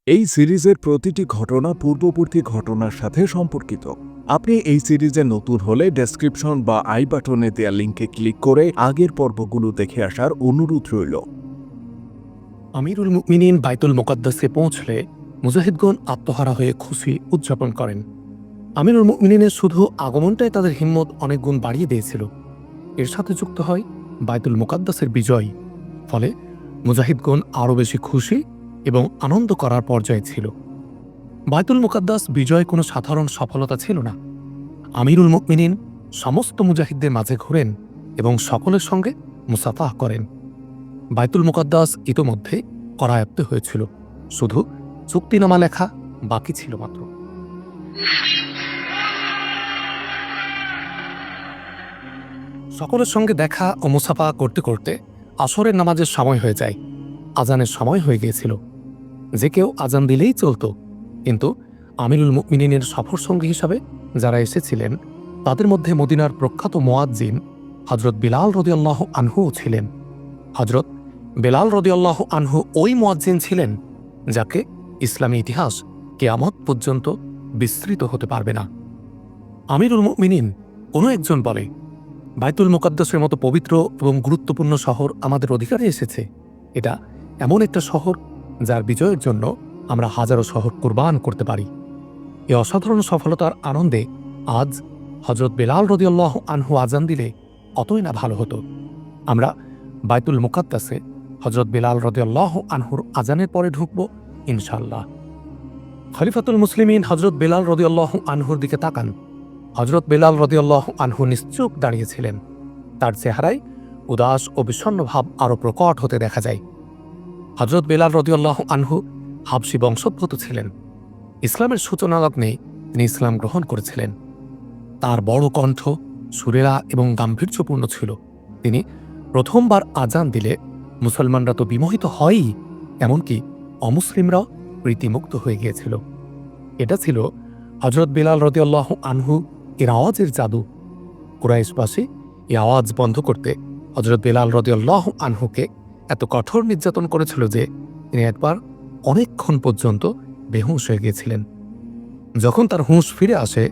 এই সিরিজের প্রতিটি ঘটনা পূর্ববর্তী ঘটনার সাথে সম্পর্কিত। আপনি এই সিরিজে নতুন হলে ডেসক্রিপশন বা আই বাটনে দেওয়া লিঙ্কে ক্লিক করে আগের পর্বগুলো দেখে আসার অনুরোধ রইল। আমিরুল মুমিনিন বাইতুল মুকাদ্দাসে পৌঁছলে মুজাহিদগণ আত্মহারা হয়ে খুশি উদযাপন করেন। আমিরুল মুমিনিনের শুধু আগমনটাই তাদের হিম্মত অনেক গুণ বাড়িয়ে দিয়েছিল। এর সাথে যুক্ত হয় বাইতুল মুকাদ্দাসের বিজয়। ফলে মুজাহিদগণ আরও বেশি খুশি এবং আনন্দ করার পর্যায়ে ছিল। বাইতুল মুকাদ্দাস বিজয় কোনো সাধারণ সফলতা ছিল না। আমিরুল মুমিনিন সমস্ত মুজাহিদদের মাঝে ঘুরেন এবং সকলের সঙ্গে মুসাফাহ করেন। বাইতুল মুকাদ্দাস ইতোমধ্যে করায়ত্ত হয়েছিল, শুধু চুক্তিনামা লেখা বাকি ছিল মাত্র। সকলের সঙ্গে দেখা ও মুসাফা করতে করতে আসরের নামাজের সময় হয়ে যায়। আজানের সময় হয়ে গিয়েছিল। যে কেউ আজান দিলেই চলত, কিন্তু আমিরুল মুমিনিনের সফর সঙ্গী হিসাবে যারা এসেছিলেন তাদের মধ্যে মদিনার প্রখ্যাত মুয়াজ্জিন হযরত বিলাল রাদিয়াল্লাহু আনহু ছিলেন। হযরত বেলাল রাদিয়াল্লাহু আনহু ওই মুয়াজ্জিন ছিলেন যাকে ইসলামী ইতিহাস কিয়ামত পর্যন্ত বিস্তৃত হতে পারবে না। আমিরুল মুমিনিন কোনো একজন বলে, বাইতুল মুকাদ্দাসের মতো পবিত্র এবং গুরুত্বপূর্ণ শহর আমাদের অধিকারে এসেছে। এটা এমন একটা শহর যার বিজয়ের জন্য আমরা হাজারো শহর কুরবান করতে পারি। এই অসাধারণ সফলতার আনন্দে আজ হযরত বেলাল রাদিয়াল্লাহু আনহু আজান দিলে কতই না ভালো হতো। আমরা বাইতুল মুকাদ্দাসে হযরত বেলাল রাদিয়াল্লাহু আনহুর আজানের পরে ঢুকব ইনশাআল্লাহ। খলিফাতুল মুসলিমিন হযরত বেলাল রাদিয়াল্লাহু আনহুর দিকে তাকান। হযরত বেলাল রাদিয়াল্লাহু আনহু নিশ্চুপ দাঁড়িয়েছিলেন। তার চেহারায় উদাস ও বিষণ্ণ ভাব আরও প্রকট হতে দেখা যায়। হযরত বেলাল রাদিয়াল্লাহু আনহু হাবশী বংশোদ্ভূত ছিলেন। ইসলামের সূচনা লগ্নে তিনি ইসলাম গ্রহণ করেছিলেন। তার বড় কণ্ঠ সুরেলা এবং গাম্ভীর্যপূর্ণ ছিল। তিনি প্রথমবার আজান দিলে মুসলমানরা তো বিমোহিত হয়ই, এমনকি অমুসলিমরাও রীতিমুগ্ধ হয়ে গিয়েছিল। এটা ছিল হযরত বেলাল রাদিয়াল্লাহু আনহু এর আওয়াজের জাদু। কুরাইশবাসী এই আওয়াজ বন্ধ করতে হযরত বেলাল রাদিয়াল্লাহু আনহুকে এত কঠোর নির্যাতন করেছিল যে তিনি একবার অনেকক্ষণ পর্যন্ত বেহুঁশ হয়ে গিয়েছিলেন। যখন তার হুঁশ ফিরে আসে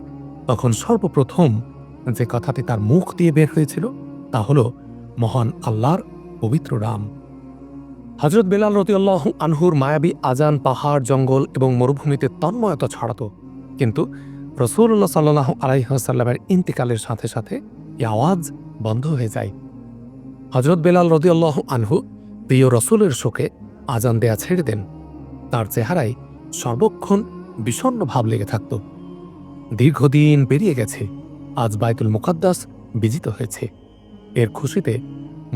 তখন সর্বপ্রথম যে কথাটি তার মুখ দিয়ে বের হয়েছিল তা হল মহান আল্লাহর পবিত্র নাম। হযরত বেলাল রাদিয়াল্লাহু আনহুর মায়াবী আজান পাহাড়, জঙ্গল এবং মরুভূমিতে তন্ময়তা ছড়াত। কিন্তু রাসূলুল্লাহ সাল্লাল্লাহু আলাইহি ওয়াসাল্লামের ইন্তিকালের সাথে সাথে এই আওয়াজ বন্ধ হয়ে যায়। হযরত বেলাল রাদিয়াল্লাহু আনহু প্রিয় রাসূলের শোকে আজান দেয়া ছেড়ে দেন। তার চেহারায় সর্বক্ষণ বিষণ্ণ ভাব লেগে থাকত। দীর্ঘদিন পেরিয়ে গেছে, আজ বাইতুল মুকাদ্দাস বিজিত হয়েছে। এর খুশিতে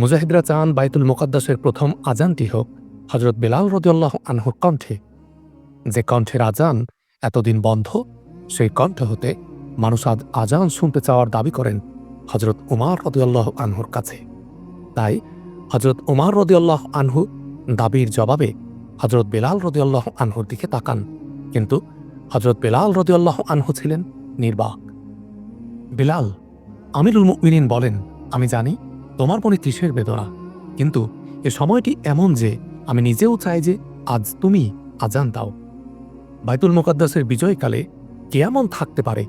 মুজাহিদরা চান বাইতুল মুকাদ্দাসের প্রথম আজানটি হোক হযরত বেলাল রাদিয়াল্লাহু আনহুর কণ্ঠে। যে কণ্ঠের আজান এতদিন বন্ধ, সেই কণ্ঠ হতে মানুষ আজ আজান শুনতে চাওয়ার দাবি করেন হযরত উমর রাদিয়াল্লাহু আনহুর কাছে। তাই হযরত উমর রাদিয়াল্লাহু আনহু দাবির জবাবে হযরত বেলাল রাদিয়াল্লাহু আনহুর দিকে তাকান, কিন্তু হযরত বেলাল রাদিয়াল্লাহু আনহু ছিলেন নির্বাক। বেলাল, আমিরুল মুমিনিন বলেন, আমি জানি তোমার মনে কিসের বেদনা, কিন্তু এ সময়টি এমন যে আমি নিজেও চাই যে আজ তুমি আজান দাও। বাইতুল মুকাদ্দাসের বিজয়কালে কে এমন থাকতে পারে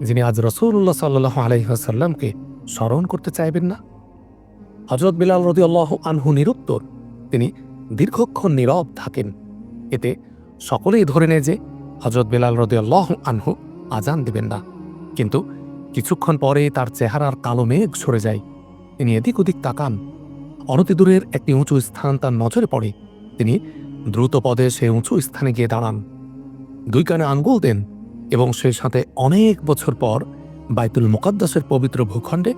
যিনি আজ রাসূলুল্লাহ সাল্লাল্লাহু আলাইহি ওয়াসাল্লামকে স্মরণ করতে চাইবেন না? হযরত বেলাল রাদিয়াল্লাহু আনহু নিরুত্তর। তিনি দীর্ঘক্ষণ নীরব থাকেন। এতে সকলেই ধরে নেয় যে হযরত বেলাল রাদিয়াল্লাহু আনহু আজান দেবেন না। কিন্তু কিছুক্ষণ পরে তার চেহারার কালো মেঘ সরে যায়। তিনি এদিক ওদিক তাকান। অনতিদূরের একটি উঁচু স্থান তার নজরে পড়ে। তিনি দ্রুত পদে সে উঁচু স্থানে গিয়ে দাঁড়ান, দুই কানে আঙ্গুল দেন এবং সেই সাথে অনেক বছর পর বাইতুল মুকাদ্দাসের পবিত্র ভূখণ্ডে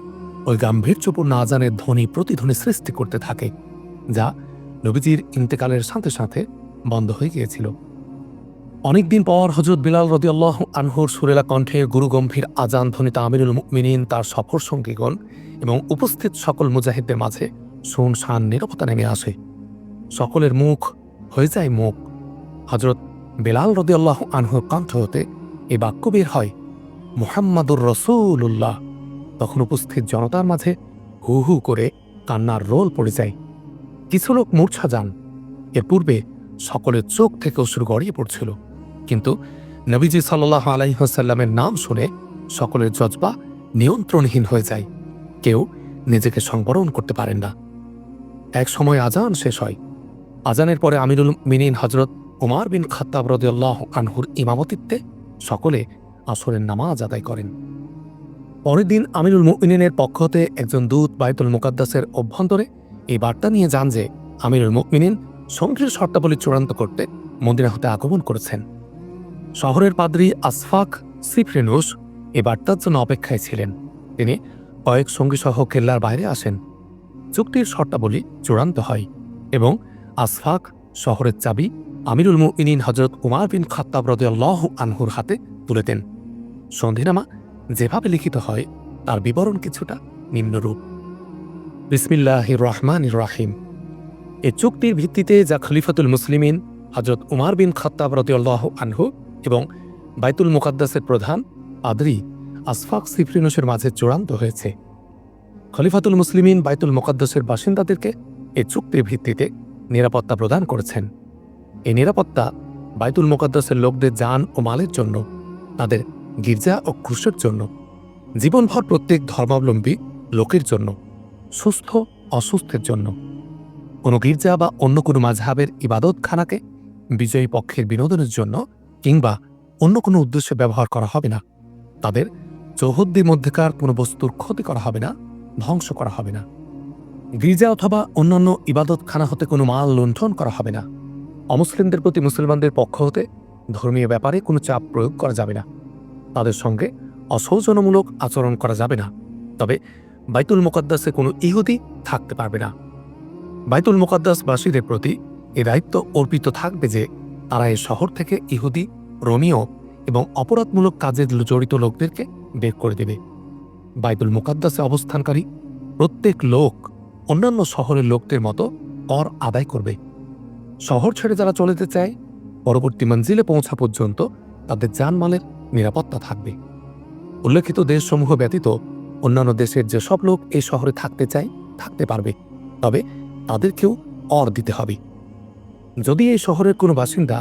ওই গাম্ভীর্যপূর্ণ আজানের ধ্বনি প্রতিধ্বনি সৃষ্টি করতে থাকে, যা নবীজির ইন্তেকালের সাথে সাথে বন্ধ হয়ে গিয়েছিল। অনেকদিন পর হযরত বেলাল রাদিয়াল্লাহু আনহুর সুরেলা কণ্ঠে গুরুগম্ভীর আজান ধ্বনিতে আমিরুল মুমিনিন, তার সফর সঙ্গীগণ এবং উপস্থিত সকল মুজাহিদদের মাঝে শুনশান নীরবতা নেমে আসে। সকলের মুখ হয়ে যায় মুখ। হযরত বেলাল রাদিয়াল্লাহু আনহুর কণ্ঠ হতে এই বাক্য বের হয়, মুহাম্মাদুর রাসূলুল্লাহ। তখন উপস্থিত জনতার মাঝে হু হু করে কান্নার রোল পড়ে যায়। কিছু লোক মূর্ছা যান। এর পূর্বে সকলের চোখ থেকে অশ্রু গড়িয়ে পড়ছিল। কিন্তু নবীজি সাল্লাল্লাহু আলাইহি ওয়াসাল্লামের নাম শুনে সকলের জজবা নিয়ন্ত্রণহীন হয়ে যায়। কেউ নিজেকে সংবরণ করতে পারেন না। এক সময় আজান শেষ হয়। আজানের পরে আমিরুল মুমিনিন হযরত ওমর বিন খাত্তাব রাদিয়াল্লাহু আনহুর ইমামতিত্বে সকলে আসরের নামাজ আদায় করেন। পরের দিন আমিরুল মুমিনিনের পক্ষ হতে একজন দূত বাইতুল মুকাদ্দাসের অভ্যন্তরে এই বার্তা নিয়ে যান যে আমিরুল মুমিনিন সঙ্গীর শর্তাবলী চূড়ান্ত করতে মদিনা হতে আগমন করেছেন। শহরের পাদ্রী আসফাক সিফরিনুস এই বার্তার জন্য অপেক্ষায় ছিলেন। তিনি কয়েক সঙ্গীসহ কেল্লার বাইরে আসেন। চুক্তির শর্তাবলী চূড়ান্ত হয় এবং আসফাক শহরের চাবি আমিরুল মুমিনিন হযরত উমর বিন খাত্তাব রাদিয়াল্লাহু আনহুর হাতে তুলে দেন। সন্ধিনামা যেভাবে লিখিত হয় তার বিবরণ কিছুটা নিম্নরূপ: বিসমিল্লাহির রহমানির রহিম। এ চুক্তির ভিত্তিতে যা খলিফাতুল মুসলিমিন হযরত উমর বিন খাত্তাব রাদিয়াল্লাহু আনহু এবং বাইতুল মুকাদ্দাসের প্রধান পাদ্রী আসফাক সিফরিনুসের মাঝে চূড়ান্ত হয়েছে। খলিফাতুল মুসলিমিন বাইতুল মুকাদ্দাসের বাসিন্দাদেরকে এই চুক্তির ভিত্তিতে নিরাপত্তা প্রদান করেছেন। এই নিরাপত্তা বাইতুল মুকাদ্দাসের লোকদের জান ও মালের জন্য, তাদের গির্জা ও ক্রুশের জন্য, জীবনভর প্রত্যেক ধর্মাবলম্বী লোকের জন্য, সুস্থ অসুস্থের জন্য। কোনো গির্জা বা অন্য কোনো মাযহাবের ইবাদতখানাকে বিজয়ী পক্ষের বিনোদনের জন্য কিংবা অন্য কোনো উদ্দেশ্যে ব্যবহার করা হবে না। তাদের চৌহদ্দির মধ্যেকার কোনো বস্তুর ক্ষতি করা হবে না, ধ্বংস করা হবে না। গির্জা অথবা অন্যান্য ইবাদতখানা হতে কোনো মাল লুণ্ঠন করা হবে না। অমুসলিমদের প্রতি মুসলমানদের পক্ষ হতে ধর্মীয় ব্যাপারে কোনো চাপ প্রয়োগ করা যাবে না। তাদের সঙ্গে অসৌজন্যমূলক আচরণ করা যাবে না। তবে বাইতুল মুকাদ্দাসে কোনো ইহুদি থাকতে পারবে না। বাইতুল মুকাদ্দাসবাসীদের প্রতি এ দায়িত্ব অর্পিত থাকবে যে তারা এ শহর থেকে ইহুদি, রোমীয় এবং অপরাধমূলক কাজে জড়িত লোকদেরকে বের করে দেবে। বাইতুল মুকাদ্দাসে অবস্থানকারী প্রত্যেক লোক অন্যান্য শহরের লোকদের মতো কর আদায় করবে। শহর ছেড়ে যারা চলে যেতে চায়, পরবর্তী মঞ্জিলে পৌঁছা পর্যন্ত তাদের জানমালের নিরাপত্তা থাকবে। উল্লেখিত দেশসমূহ ব্যতীত অন্যান্য দেশের যেসব লোক এই শহরে থাকতে চায় থাকতে পারবে, তবে তাদেরকেও কর দিতে হবে। যদি এই শহরের কোনো বাসিন্দা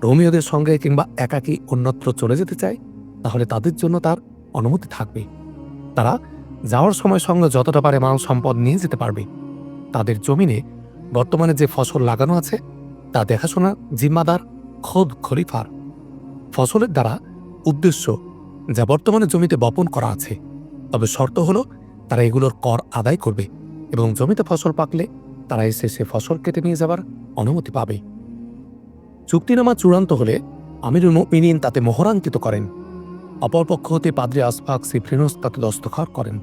রোমীয়দের সঙ্গে কিংবা একাকী অন্যত্র চলে যেতে চায়, তাহলে তাদের জন্য তার অনুমতি থাকবে। তারা যাওয়ার সময় সঙ্গে যতটা পারে মানব সম্পদ নিয়ে যেতে পারবে। তাদের জমিনে বর্তমানে যে ফসল লাগানো আছে তা দেখাশোনার জিম্মাদার খোদ খলিফার। ফসলের দ্বারা উদ্দেশ্য যা বর্তমানে জমিতে বপন করা আছে, তবে শর্ত হল তারা এগুলোর কর আদায় করবে এবং জমিতে ফসল পাকলে তারা এসে সে ফসল কেটে নিয়ে যাবার অনুমতি পাবে। চুক্তিনামা চূড়ান্ত হলে আমিরুল মুমিনিন তাতে মোহরাঙ্কিত করেন। অপরপক্ষ হতে পাদ্রী আসফাক সিফরিনুস তাতে দস্তখত করেন।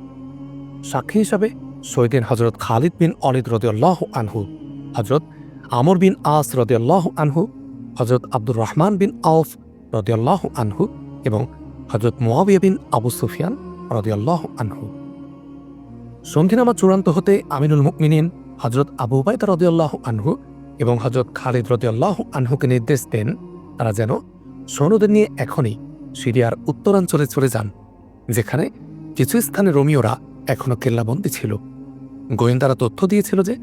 সাক্ষী হিসাবে শহীদ হযরত খালিদ বিন ওলীদ রাদিয়াল্লাহু আনহু, হযরত আমর বিন আস রাদিয়াল্লাহু আনহু, হযরত আব্দুর রহমান বিন আউফ রাদিয়াল্লাহু আনহু এবং হযরত মুআবিয়া বিন আবু সুফিয়ান রাদিয়াল্লাহু আনহু। সন্ধিনামা চূড়ান্ত হতে আমিরুল মুমিনিন হযরত আবু উবাইদা রাদিয়াল্লাহু আনহু এবং হযরত খালিদ রাদিয়াল্লাহু আনহুকে নির্দেশ দেন তারা যেন সৈন্যদের নিয়ে এখনই সিরিয়ার উত্তরাঞ্চলে চলে যান, যেখানে কিছু স্থানে রোমীয়রা এখনও কেল্লাবন্দী ছিল। গোয়েন্দারা তথ্য দিয়েছিল যে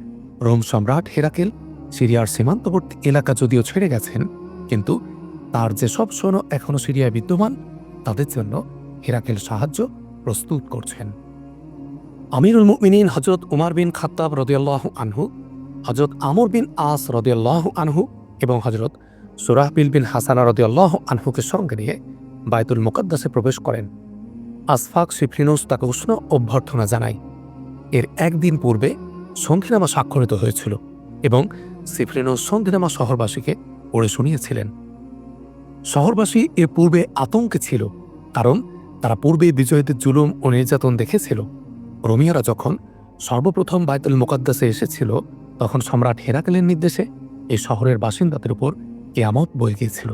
রোম সম্রাট হেরাকেল সিরিয়ার সীমান্তবর্তী এলাকা যদিও ছেড়ে গেছেন, কিন্তু তার যেসব সৈন্য এখনও সিরিয়ায় বিদ্যমান তাদের জন্য হেরাকেল সাহায্য প্রস্তুত করছেন। আমিরুল মুমিনিন হযরত উমর বিন খাত্তাব রাদিয়াল্লাহু আনহু, হযরত আমর বিন আস রাদিয়াল্লাহু আনহু এবং হযরত সুরাহবিল বিন হাসানা রাদিয়াল্লাহু আনহুকে সঙ্গে নিয়ে বাইতুল মুকাদ্দাসে প্রবেশ করেন। আসফাক সিফরিনুস তাকে উষ্ণ অভ্যর্থনা জানায়। এর একদিন পূর্বে সন্ধিনামা স্বাক্ষরিত হয়েছিল এবং সিফরিনুস সন্ধিনামা শহরবাসীকে পড়ে শুনিয়েছিলেন। শহরবাসী এর পূর্বে আতঙ্কে ছিল, কারণ তারা পূর্বে বিজয়ীদের জুলুম ও নির্যাতন দেখেছিল। রোমীয়রা যখন সর্বপ্রথম বাইতুল মুকাদ্দাসে এসেছিল, তখন সম্রাট হেরাকেলের নির্দেশে এই শহরের বাসিন্দাদের উপর কিয়ামত বয়ে গিয়েছিল।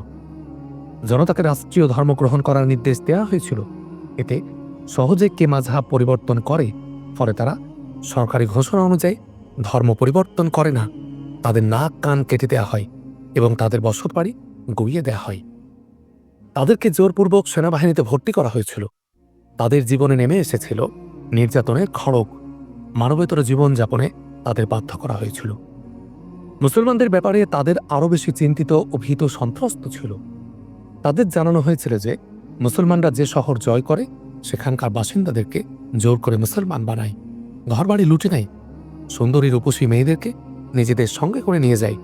জনতাকে রাষ্ট্রীয় ধর্ম গ্রহণ করার নির্দেশ দেওয়া হয়েছিল। এতে সহজে কে মাযহাব পরিবর্তন করে, ফলে তারা সরকারি ঘোষণা অনুযায়ী ধর্ম পরিবর্তন করে না। তাদের নাক কান কেটে দেওয়া হয় এবং তাদের বসতবাড়ি গুড়িয়ে দেওয়া হয়। তাদেরকে জোরপূর্বক সেনাবাহিনীতে ভর্তি করা হয়েছিল। তাদের জীবনে নেমে এসেছিল নির্যাতনের খড়গ। মানবেতর জীবনযাপনে তাদের বাধ্য করা হয়েছিল। মুসলমানদের ব্যাপারে তাদের আরও বেশি চিন্তিত ও ভীত সন্ত্রস্ত ছিল। তাদের জানানো হয়েছিল যে মুসলমানরা যে শহর জয় করে সেখানকার বাসিন্দাদেরকে জোর করে মুসলমান বানায়, ঘরবাড়ি লুটে নেয়, সুন্দরী রূপসী মেয়েদেরকে নিজেদের সঙ্গে করে নিয়ে যায়।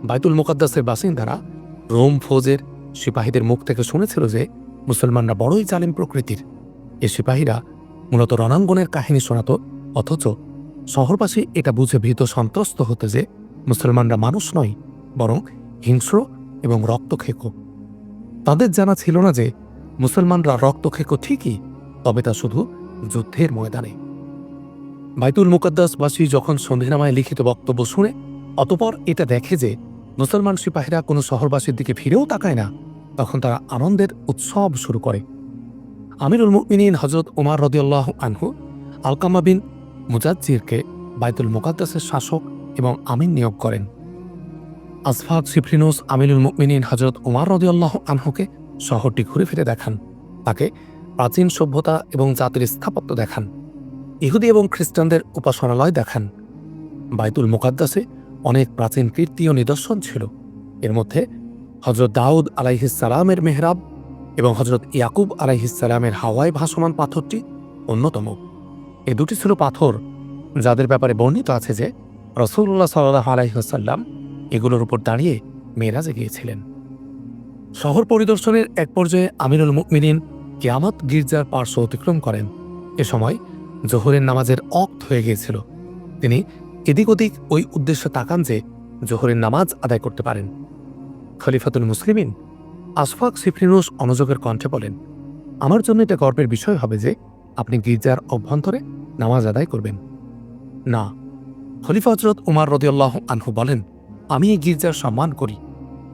বাইতুল মুকাদ্দাসের বাসিন্দারা রোম ফৌজের সিপাহীদের মুখ থেকে শুনেছিল যে মুসলমানরা বড়ই জালিম প্রকৃতির। এ সিপাহীরা মূলত রণাঙ্গনের কাহিনী শোনাত, অথচ শহরবাসী এটা বুঝে ভীত সন্ত্রস্ত হতে যে মুসলমানরা মানুষ নয়, বরং হিংস্র এবং রক্তখেকো। তাদের জানা ছিল না যে মুসলমানরা রক্তখেকো ঠিকই, তবে তা শুধু যুদ্ধের ময়দানে। বাইতুল মুকাদ্দাসবাসী যখন সন্ধিনামায় লিখিত বক্তব্য শুনে অতপর এটা দেখে যে মুসলমান সিপাহীরা কোনো শহরবাসীর দিকে ফিরেও তাকায় না, তখন তারা আনন্দের উৎসব শুরু করে। আমিরুল মুমিনিন হযরত ওমর রাদিয়াল্লাহু আনহু আলকামা বিন মুজাজ্জিরকে বাইতুল মুকাদ্দাসের শাসক এবং আমিন নিয়োগ করেন। আসফাক সিফরিনুস আমিরুল মুমিনিন হযরত ওমর রাদিয়াল্লাহু আনহুকে শহরটি ঘুরে ফিরে দেখান, তাকে প্রাচীন সভ্যতা এবং জাতির স্থাপত্য দেখান, ইহুদি এবং খ্রিস্টানদের উপাসনালয় দেখান। বাইতুল মুকাদ্দাসে অনেক প্রাচীন কীর্তি ও নিদর্শন ছিল। এর মধ্যে হযরত দাউদ আলাইহিসসালামের মেহরাব এবং হযরত ইয়াকুব আলাইহিসসালামের হাওয়ায় ভাসমান পাথরটি অন্যতম। এ দুটি ছিল পাথর যাদের ব্যাপারে বর্ণিত আছে যে রাসূলুল্লাহ সাল্লাল্লাহু আলাইহি ওয়াসাল্লাম এগুলোর উপর দাঁড়িয়ে মেরাজে গিয়েছিলেন। শহর পরিদর্শনের এক পর্যায়ে আমিরুল মুমিনিন কিয়ামত গির্জার পার্শ্ব অতিক্রম করেন। এ সময় জোহরের নামাজের অক্ত হয়ে গিয়েছিল। তিনি এদিক ওদিক ওই উদ্দেশ্যে তাকান যে জোহরের নামাজ আদায় করতে পারেন। খলিফাতুল মুসলিমিন আসফাক সিফরিনুস অনুযোগের কণ্ঠে বলেন, আমার জন্য এটা গর্বের বিষয় হবে যে আপনি গির্জার অভ্যন্তরে নামাজ আদায় করবেন। না, খলিফা হযরত ওমর রাদিয়াল্লাহু আনহু বলেন, আমি এই গির্জার সম্মান করি,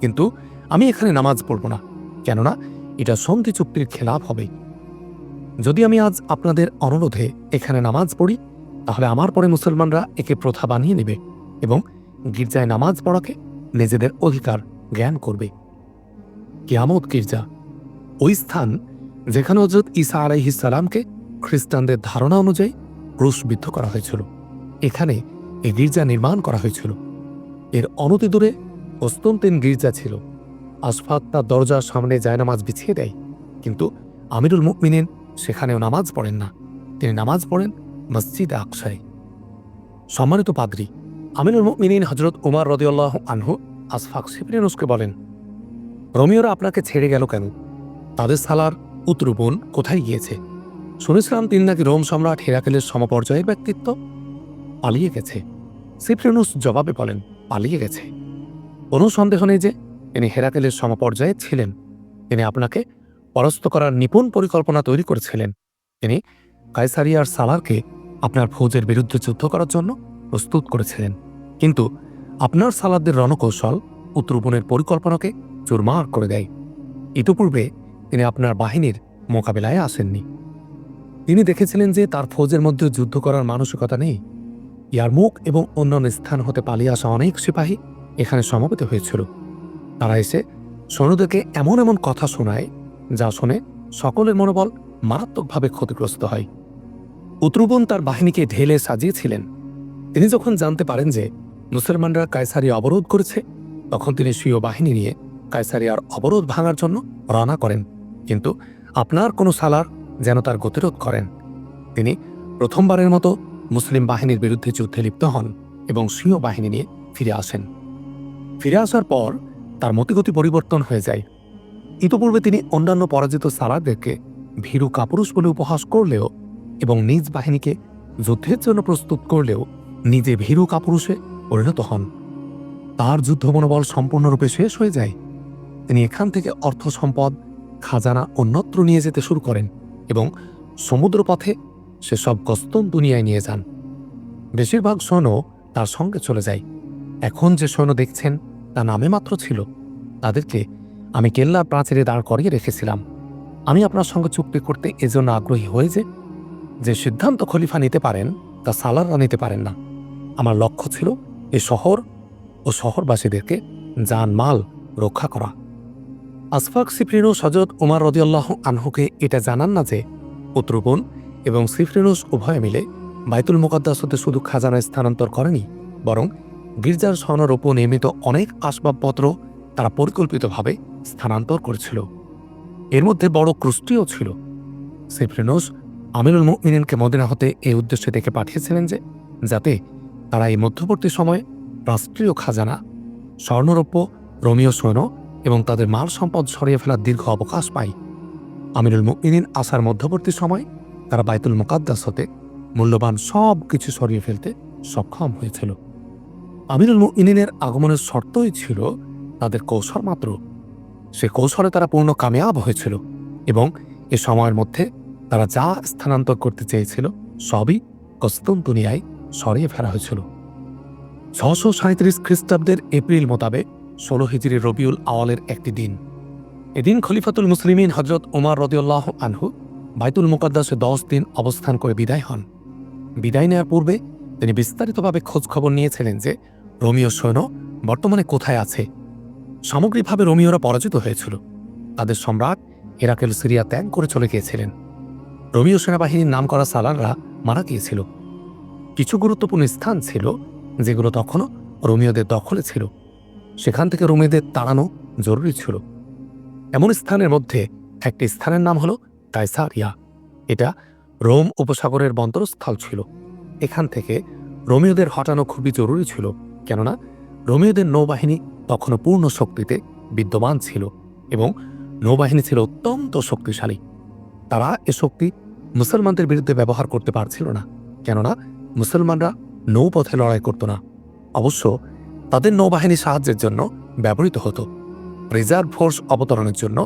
কিন্তু আমি এখানে নামাজ পড়ব না, কেননা এটা সন্ধি চুক্তির খেলাফ হবে। যদি আমি আজ আপনাদের অনুরোধে এখানে নামাজ পড়ি, তাহলে আমার পরে মুসলমানরা একে প্রথা বানিয়ে নেবে এবং গির্জায় নামাজ পড়াকে নিজেদের অধিকার জ্ঞান করবে। কিয়ামত গির্জা ওই স্থান যেখানে হযরত ঈসা আলাইহিসসালামকে খ্রিস্টানদের ধারণা অনুযায়ী ক্রুশবিদ্ধ করা হয়েছিল। এখানে এই গির্জা নির্মাণ করা হয়েছিল। এর অনতিদূরে কস্তন্তিন গির্জা ছিল। আসফাক তার দরজার সামনে জায়নামাজ বিছিয়ে দেয়, কিন্তু আমিরুল মুমিনিন সেখানেও নামাজ পড়েন না। তিনি নামাজ পড়েন মসজিদে আকসায়। সম্মানিত পাদ্রী, আমিরুল মুমিনিন হযরত ওমর রাদিয়াল্লাহু আনহু আসফাক সিফরিনুসকে বলেন, রোমীয়রা আপনাকে ছেড়ে গেল কেন? তাদের সালার উত্রুবোন কোথায় গিয়েছে? শুনেছিলাম তিনি নাকি রোম সম্রাট হেরাকেলের সমপর্যায়ের ব্যক্তিত্ব। পালিয়ে গেছে। সিফরিনুস জবাবে বলেন, পালিয়ে গেছে। কোনো সন্দেহ নেই যে তিনি হেরাকেলের সমপর্যায়ে ছিলেন। তিনি আপনাকে পরাস্ত করার নিপুণ পরিকল্পনা তৈরি করেছিলেন। তিনি কায়সারিয়ার সালারকে আপনার ফৌজের বিরুদ্ধে যুদ্ধ করার জন্য প্রস্তুত করেছিলেন, কিন্তু আপনার সালারদের রণকৌশল উত্তরবনের পরিকল্পনাকে চুরমার করে দেয়। ইতিপূর্বে তিনি আপনার বাহিনীর মোকাবিলায় আসেননি। তিনি দেখেছিলেন যে তার ফৌজের মধ্যে যুদ্ধ করার মানসিকতা নেই। ইয়ারমুক এবং অন্যান্য স্থান হতে পালিয়ে আসা অনেক সিপাহী এখানে সমবেত হয়েছিল। তারা এসে সৈন্যদেরকে এমন এমন কথা শোনায় যা শুনে সকলের মনোবল মারাত্মকভাবে ক্ষতিগ্রস্ত হয়। উত্রুবন তার বাহিনীকে ঢেলে সাজিয়েছিলেন। তিনি যখন জানতে পারেন যে মুসলমানরা কায়সারিয়া অবরোধ করেছে, তখন তিনি স্বীয় বাহিনী নিয়ে কায়সারিয়ার অবরোধ ভাঙার জন্য রওনা করেন, কিন্তু আপনার কোনো সালার যেন তার গতিরোধ করেন। তিনি প্রথমবারের মতো মুসলিম বাহিনীর বিরুদ্ধে যুদ্ধে লিপ্ত হন এবং স্বীয় বাহিনী নিয়ে ফিরে আসেন। ফিরে আসার পর তার মতিগতি পরিবর্তন হয়ে যায়। ইতোপূর্বে তিনি অন্যান্য পরাজিত সালারদেরকে ভীরু কাপুরুষ বলে উপহাস করলেও এবং নিজ বাহিনীকে যুদ্ধের জন্য প্রস্তুত করলেও নিজে ভীরু কাপুরুষে পরিণত হন। তার যুদ্ধ মনোবল সম্পূর্ণরূপে শেষ হয়ে যায়। তিনি এখান থেকে অর্থ সম্পদ খাজানা অন্যত্র নিয়ে যেতে শুরু করেন এবং সমুদ্রপথে সেসব কস্তন্তুনিয়ায় নিয়ে যান। বেশিরভাগ সৈন্য তার সঙ্গে চলে যায়। এখন যে সৈন্য দেখছেন তা নামে মাত্র ছিল। তাদেরকে আমি কেল্লার প্রাচীরে দাঁড় করিয়ে রেখেছিলাম। আমি আপনার সঙ্গে চুক্তি করতে এজন্য আগ্রহী হয়ে যে সিদ্ধান্ত খলিফা নিতে পারেন তা সালাররা নিতে পারেন না। আমার লক্ষ্য ছিল এ শহর ও শহরবাসীদেরকে জানমাল রক্ষা করা। আসফাক সিফরিনুস হযরত ওমর রাদিয়াল্লাহু আনহুকে এটা জানান না যে উত্তরবন এবং সিফরিনুস উভয়ে মিলে বাইতুল মুকাদ্দাস হতে শুধু খাজানা স্থানান্তর করেনি, বরং গির্জার স্বর্ণরূপ নির্মিত অনেক আসবাবপত্র তারা পরিকল্পিতভাবে স্থানান্তর করেছিল। এর মধ্যে বড় ক্রুশটিও ছিল। সেফরেনস আমিরুল মুমিনিনকে মদিনা হতে এই উদ্দেশ্যে ডেকে পাঠিয়েছিলেন যে যাতে তারা এই মধ্যবর্তী সময়ে রাষ্ট্রীয় খাজানা, স্বর্ণরৌপ্য, রোমীয় সৈন্য এবং তাদের মাল সম্পদ সরিয়ে ফেলার দীর্ঘ অবকাশ পায়। আমিরুল মুমিনিন আসার মধ্যবর্তী সময় তারা বাইতুল মুকাদ্দাস হতে মূল্যবান সব কিছু সরিয়ে ফেলতে সক্ষম হয়েছিল। আমিরুল মুমিনিনের আগমনের শর্তই ছিল তাদের কৌশল মাত্র। সে কৌশলে তারা পূর্ণ কামিয়াব হয়েছিল এবং এ সময়ের মধ্যে তারা যা স্থানান্তর করতে চেয়েছিল সবই কস্তুনতুনিয়ায় সরিয়ে ফেলা হয়েছিল। 637 খ্রিস্টাব্দের এপ্রিল মোতাবেক 16 হিজরি রবিউল আওয়ালের একটি দিন। এদিন খলিফাতুল মুসলিমিন হজরত ওমর রাদিয়াল্লাহু আনহু বাইতুল মুকাদ্দাসে 10 দিন অবস্থান করে বিদায় হন। বিদায় নেওয়ার পূর্বে তিনি বিস্তারিতভাবে খোঁজখবর নিয়েছিলেন যে রোমীয় সৈন্য বর্তমানে কোথায় আছে। সামগ্রিকভাবে রোমীয়রা পরাজিত হয়েছিল। তাদের সম্রাট হেরাকেল সিরিয়া ত্যাগ করে চলে গিয়েছিলেন। রোমীয় সেনাবাহিনীর নামকরা সালাররা মারা গিয়েছিল। কিছু গুরুত্বপূর্ণ স্থান ছিল যেগুলো তখনও রোমীয়দের দখলে ছিল। সেখান থেকে রোমীয়দের তাড়ানো জরুরি ছিল। এমন স্থানের মধ্যে একটি স্থানের নাম হল কায়সারিয়া। এটা রোম উপসাগরের বন্দরস্থল ছিল। এখান থেকে রোমীয়দের হটানো খুবই জরুরি ছিল, কেননা রোমীয়দের নৌবাহিনী তখনও পূর্ণ শক্তিতে বিদ্যমান ছিল এবং নৌবাহিনী ছিল অত্যন্ত শক্তিশালী। তারা এ শক্তি মুসলমানদের বিরুদ্ধে ব্যবহার করতে পারছিল না, কেননা মুসলমানরা নৌপথে লড়াই করত না। অবশ্য তাদের নৌবাহিনী সাহায্যের জন্য ব্যবহৃত হতো। রিজার্ভ ফোর্স অবতরণের জন্য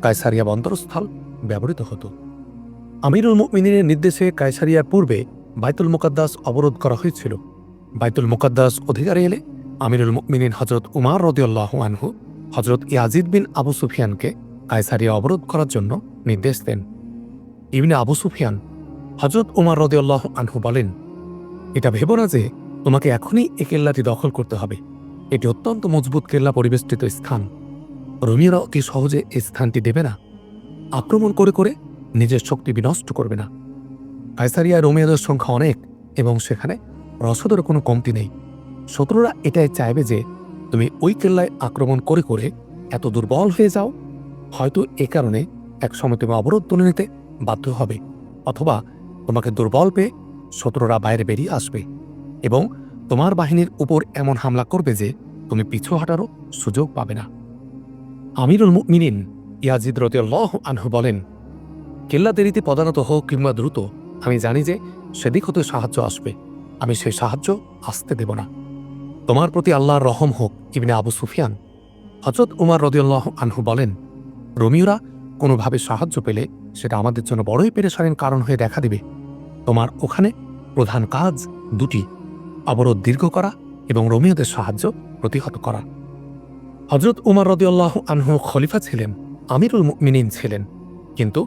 কায়সারিয়া বন্দরস্থল ব্যবহৃত হতো। আমিরুল মুমিনিনের নির্দেশে কায়সারিয়ার পূর্বে বাইতুল মুকাদ্দাস অবরোধ করা হয়েছিল। বাইতুল মুকাদ্দাস অধিকারে এলে আমিরুল মুমিনিন হজরত উমর রাদিয়াল্লাহু আনহু হজরত ইয়াজিদ বিন আবু সুফিয়ানকে কায়সারিয়া অবরোধ করার জন্য নির্দেশ দেন। ইবনে আবু সুফিয়ান হজরত উমর রাদিয়াল্লাহু আনহু বলেন, এটা ভেবো না যে তোমাকে এখনই এ কেল্লাটি দখল করতে হবে। এটি অত্যন্ত মজবুত কেল্লা পরিবেষ্টিত স্থান। রোমীয়রা অতি সহজে এই স্থানটি দেবে না। আক্রমণ করে করে নিজের শক্তি বিনষ্ট করবে না। কায়সারিয়ায় রোমীয়দের সংখ্যা অনেক এবং সেখানে রসদের কোনো কমতি নেই। শত্রুরা এটাই চাইবে যে তুমি ওই কেল্লায় আক্রমণ করে করে এত দুর্বল হয়ে যাও, হয়তো এ কারণে একসময় তুমি অবরোধ তুলে নিতে বাধ্য হবে, অথবা তোমাকে দুর্বল পেয়ে শত্রুরা বাইরে বেরিয়ে আসবে এবং তোমার বাহিনীর উপর এমন হামলা করবে যে তুমি পিছু হাঁটারও সুযোগ পাবে না। আমিরুল মুমিনিন ইয়াজিদ রাদিয়াল্লাহু আনহু বলেন, কেল্লা দেরিতে পদানত হোক কিংবা দ্রুত, আমি জানি যে সেদিক হতে সাহায্য আসবে। আমি সেই সাহায্য আসতে দেব না। তোমার প্রতি আল্লাহর রহম হোক। ইবনে আবু সুফিয়ান হযরত উমর রাদিয়াল্লাহু আনহু বলেন, রোমীয়রা কোনোভাবে সাহায্য পেলে সেটা আমাদের জন্য বড়ই পেরেশানির কারণ হয়ে দেখা দিবে। তোমার ওখানে প্রধান কাজ দুটি: অবরোধ দীর্ঘ করা এবং রোমীয়দের সাহায্য প্রতিহত করা। হযরত উমর রাদিয়াল্লাহু আনহু খলিফা ছিলেন, আমিরুল মুমিনিন ছিলেন, কিন্তু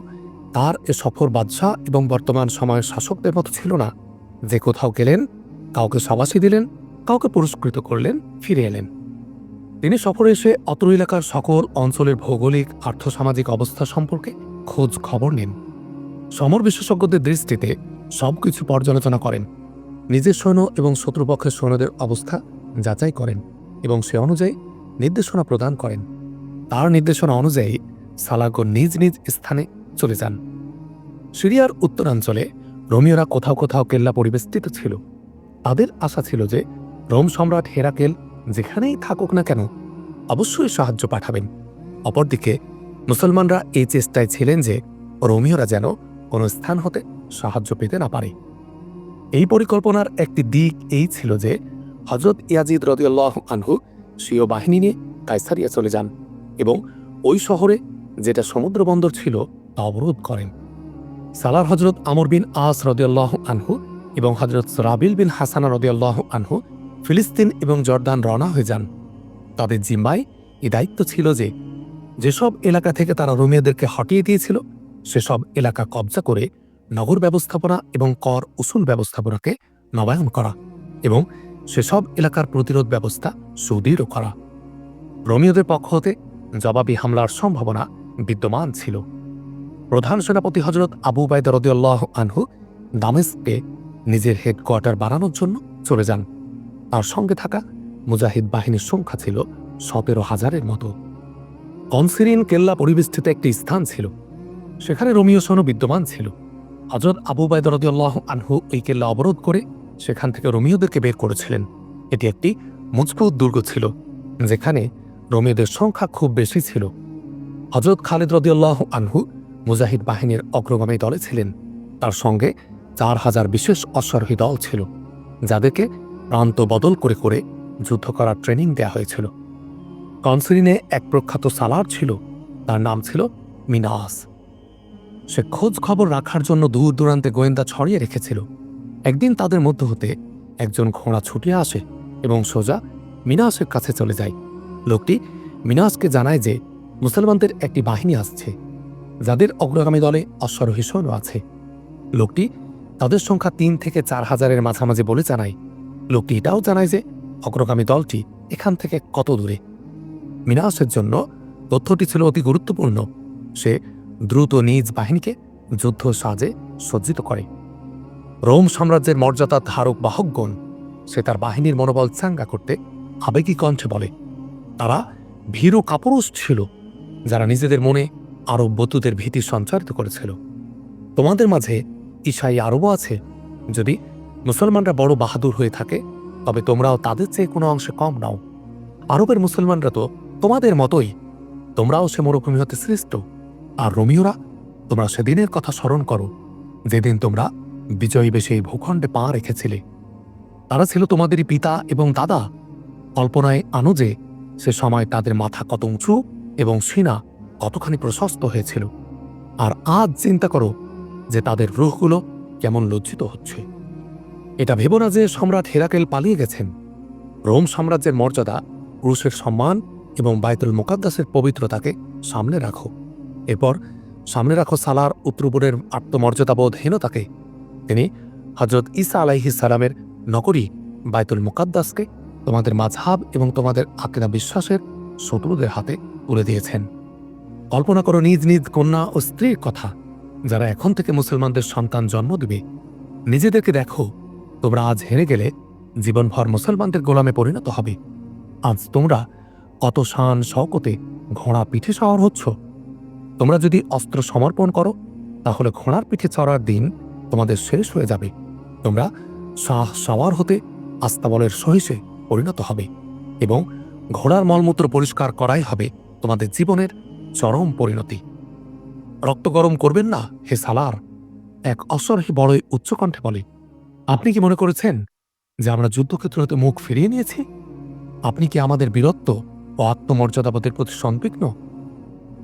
তার এ সফর বাদশাহ এবং বর্তমান সময়ের শাসকদের মতো ছিল না যে কোথাও গেলেন, কাউকে শাবাশি দিলেন, কাউকে পুরস্কৃত করলেন, ফিরে এলেন। তিনি সফরে এসে অত্র এলাকার সকল অঞ্চলের ভৌগোলিক আর্থসামাজিক অবস্থা সম্পর্কে খোঁজ খবর নেন। সমর বিশেষজ্ঞদের দৃষ্টিতে সবকিছু পর্যালোচনা করেন, নিজের সৈন্য এবং শত্রুপক্ষের সৈন্যদের অবস্থা যাচাই করেন এবং সে অনুযায়ী নির্দেশনা প্রদান করেন। তার নির্দেশনা অনুযায়ী সালাগো নিজ নিজ স্থানে চলে যান। সিরিয়ার উত্তরাঞ্চলে রোমীয়রা কোথাও কোথাও কেল্লা পরিবেষ্টিত ছিল। তাদের আশা ছিল যে রোম সম্রাট হেরাকেল যেখানেই থাকুক না কেন অবশ্যই সাহায্য পাঠাবেন। অপরদিকে মুসলমানরা এই চেষ্টায় ছিলেন যে রোমীয়রা যেন কোনো স্থান হতে সাহায্য পেতে না পারে। এই পরিকল্পনার একটি দিক এই ছিল যে হযরত ইয়াজিদ রাদিয়াল্লাহু আনহু স্বীয় বাহিনী নিয়ে কায়সারিয়া চলে যান এবং ওই শহরে যেটা সমুদ্র বন্দর ছিল তা অবরোধ করেন। সালার হযরত আমর বিন আস রাদিয়াল্লাহু আনহু এবং হযরত রাবিল বিন হাসান রাদিয়াল্লাহু আনহু ফিলিস্তিন এবং জর্দান রওনা হয়ে যান। তাদের জিম্মায় এই দায়িত্ব ছিল যে যেসব এলাকা থেকে তারা রোমীয়দেরকে হটিয়ে দিয়েছিল সেসব এলাকা কবজা করে নগর ব্যবস্থাপনা এবং কর উসুল ব্যবস্থাপনাকে নবায়ন করা এবং সেসব এলাকার প্রতিরোধ ব্যবস্থা সুদৃঢ় করা। রোমীয়দের পক্ষ হতে জবাবি হামলার সম্ভাবনা বিদ্যমান ছিল। প্রধান সেনাপতি হযরত আবু উবাইদা রাদিয়াল্লাহু আনহু দামেস্কে নিজের হেডকোয়ার্টার বানানোর জন্য চলে যান। তার সঙ্গে থাকা মুজাহিদ বাহিনীর সংখ্যা ছিল 17,000-এর মতো। কনসিরিন কেল্লা পরিবেষ্টিত একটি স্থান ছিল, সেখানে রোমীয় সৈন্য বিদ্যমান ছিল। হযরত আবু উবাইদা রাদিয়াল্লাহু আনহু এই কেল্লা অবরোধ করে সেখান থেকে রোমীয়দেরকে বের করেছিলেন। এটি একটি মজবুত দুর্গ ছিল, যেখানে রোমীয়দের সংখ্যা খুব বেশি ছিল। হযরত খালিদ রাদিয়াল্লাহু আনহু মুজাহিদ বাহিনীর অগ্রগামী দলে ছিলেন। তার সঙ্গে 4,000 বিশেষ অশ্বারোহী দল ছিল, যাদেরকে প্রান্ত বদল করে করে যুদ্ধ করার ট্রেনিং দেয়া হয়েছিল। কনসিরিনে এক প্রখ্যাত সালার ছিল, তার নাম ছিল মিনাস। সে খোঁজ খবর রাখার জন্য দূর দূরান্তে গোয়েন্দা ছড়িয়ে রেখেছিল। একদিন তাদের মধ্য হতে একজন ঘোড়া ছুটিয়া আসে এবং সোজা মিনাসের কাছে চলে যায়। লোকটি মিনাসকে জানায় যে মুসলমানদের একটি বাহিনী আসছে, যাদের অগ্রগামী দলে অশ্বারোহী সৈন্য আছে। লোকটি তাদের সংখ্যা 3 থেকে 4,000-এর মাঝামাঝি বলে জানায়। লোকটি এটাও জানায় যে অগ্রগামী দলটি এখান থেকে কত দূরে। মিনাসের জন্য তথ্যটি ছিল অতি গুরুত্বপূর্ণ। সে দ্রুত নিজ বাহিনীকে যুদ্ধ সাজে সজ্জিত করে। রোম সাম্রাজ্যের মর্যাদা ধারক বাহকগণ সে তার বাহিনীর মনোবল চাঙ্গা করতে আবেগী কণ্ঠে বলে। তারা ভীরু কাপুরুষ ছিল, যারা নিজেদের মনে আরব বতুদের ভীতি সঞ্চারিত করেছিল। তোমাদের মাঝে ঈসাই আরবও আছে। যদি মুসলমানরা বড় বাহাদুর হয়ে থাকে, তবে তোমরাও তাদের চেয়ে কোনো অংশে কম নাও। আরবের মুসলমানরা তো তোমাদের মতোই, তোমরাও সে মরুভূমি হতে সৃষ্ট। আর রোমীয়রা, তোমরা সেদিনের কথা স্মরণ করো যেদিন তোমরা বিজয়ী বেশে এই ভূখণ্ডে পা রেখেছিলে। তারা ছিল তোমাদেরই পিতা এবং দাদা। কল্পনায় আনো যে সে সময় তাদের মাথা কত উঁচু এবং সিনা কতখানি প্রশস্ত হয়েছিল। আর আজ চিন্তা করো যে তাদের রূহগুলো কেমন লজ্জিত হচ্ছে। এটা ভেবো না যে সম্রাট হেরাকেল পালিয়ে গেছেন। রোম সাম্রাজ্যের মর্যাদা, ক্রুশের সম্মান এবং বাইতুল মুকাদ্দাসের পবিত্রতাকে সামনে রাখো। এরপর সামনে রাখো সালার উত্তরপুরের আত্মমর্যাদাবোধহীনতাকে। তিনি হযরত ঈসা আলাইহিস সালামের নগরী বাইতুল মুকাদ্দাসকে তোমাদের মাযহাব এবং তোমাদের আকীদা বিশ্বাসের শত্রুদের হাতে তুলে দিয়েছেন। কল্পনা করো নিজ নিজ কন্যা ও স্ত্রীর কথা, যারা এখন থেকে মুসলমানদের সন্তান জন্ম দেবে। নিজেদেরকে দেখো, তোমরা আজ হেরে গেলে জীবনভর মুসলমানদের গোলামে পরিণত হবে। আজ তোমরা কত শান শওকতে ঘোড়া পিঠে সওয়ার হচ্ছ। তোমরা যদি অস্ত্র সমর্পণ করো, তাহলে ঘোড়ার পিঠে চড়ার দিন তোমাদের শেষ হয়ে যাবে। তোমরা শাহ সওয়ার হতে আস্তাবলের সহিসে পরিণত হবে এবং ঘোড়ার মলমূত্র পরিষ্কার করাই হবে তোমাদের জীবনের চরম পরিণতি। রক্ত গরম করবেন না হে সালার, এক অশ্বারোহী বড়ই উচ্চকণ্ঠে বলে। আপনি কি মনে করেছেন যে আমরা যুদ্ধক্ষেত্র হতে মুখ ফিরিয়ে নিয়েছি? আপনি কি আমাদের বীরত্ব ও আত্মমর্যাদাবোধের প্রতি সংবিগ্ন?